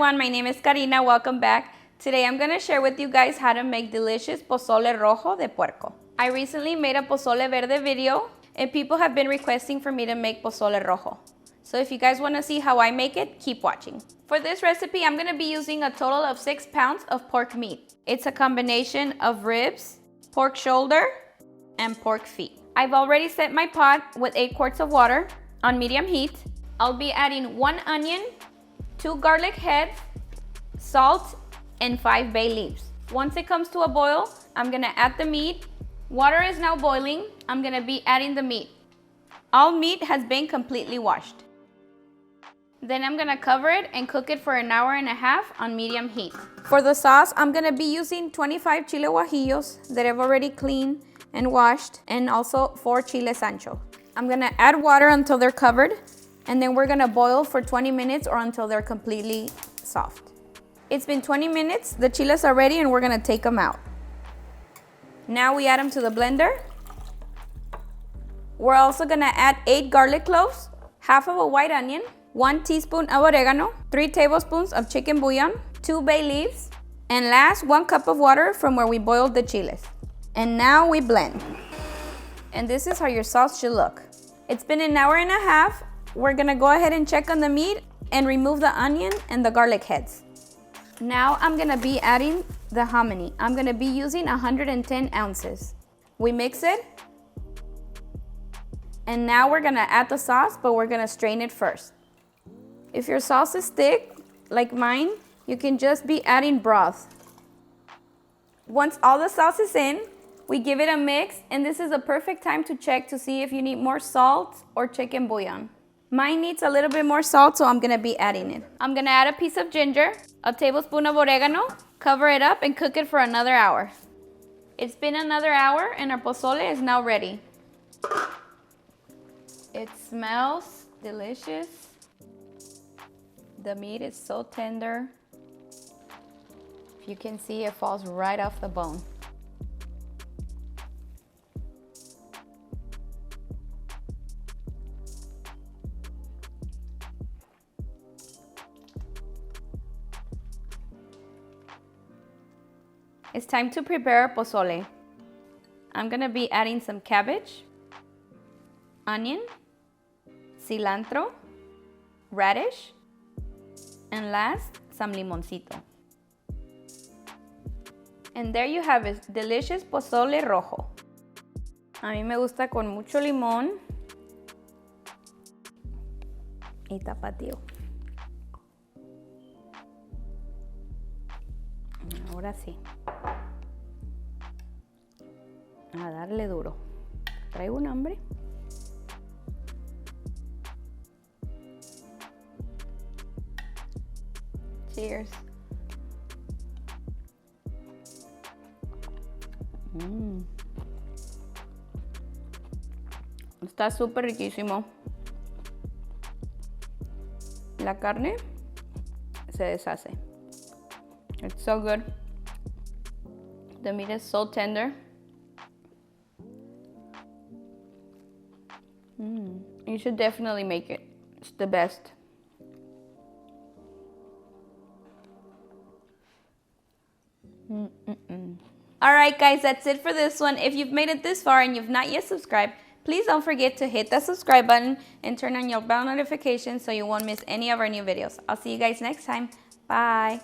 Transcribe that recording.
everyone, my name is Karina, welcome back. Today I'm going to share with you guys how to make delicious Pozole Rojo de Puerco. I recently made a Pozole Verde video and people have been requesting for me to make Pozole Rojo. So if you guys want to see how I make it, keep watching. For this recipe, I'm going to be using a total of 6 pounds of pork meat. It's a combination of ribs, pork shoulder, and pork feet. I've already set my pot with 8 quarts of water on medium heat. I'll be adding 1 onion, 2 garlic heads, salt, and 5 bay leaves. Once it comes to a boil, I'm gonna add the meat. Water is now boiling. I'm gonna be adding the meat. All meat has been completely washed. Then I'm gonna cover it and cook it for an hour and a half on medium heat. For the sauce, I'm gonna be using 25 chile guajillos that I've already cleaned and washed, and also 4 chiles ancho. I'm gonna add water until they're covered, and then we're gonna boil for 20 minutes or until they're completely soft. It's been 20 minutes, the chiles are ready, and we're gonna take them out. Now we add them to the blender. We're also gonna add 8 garlic cloves, half of a white onion, 1 teaspoon of oregano, 3 tablespoons of chicken bouillon, 2 bay leaves, and last 1 cup of water from where we boiled the chiles. And now we blend. And this is how your sauce should look. It's been an hour and a half. We're gonna go ahead and check on the meat and remove the onion and the garlic heads. Now I'm gonna be adding the hominy. I'm gonna be using 110 ounces. We mix it. And now we're gonna add the sauce, but we're gonna strain it first. If your sauce is thick, like mine, you can just be adding broth. Once all the sauce is in, we give it a mix, and this is a perfect time to check to see if you need more salt or chicken bouillon. Mine needs a little bit more salt, so I'm gonna be adding it. I'm gonna add a piece of ginger, a tablespoon of oregano, cover it up and cook it for another hour. It's been another hour and our pozole is now ready. It smells delicious. The meat is so tender. If you can see, it falls right off the bone. It's time to prepare pozole. I'm gonna be adding some cabbage, onion, cilantro, radish, and last, some limoncito. And there you have it, delicious pozole rojo. A mí me gusta con mucho limón y tapatío. Ahora sí. A darle duro. Traigo un hambre. Cheers. Está súper riquísimo. La carne se deshace. It's so good. The meat is so tender. You should definitely make it. It's the best. Alright guys, that's it for this one. If you've made it this far and you've not yet subscribed, please don't forget to hit that subscribe button and turn on your bell notifications so you won't miss any of our new videos. I'll see you guys next time. Bye.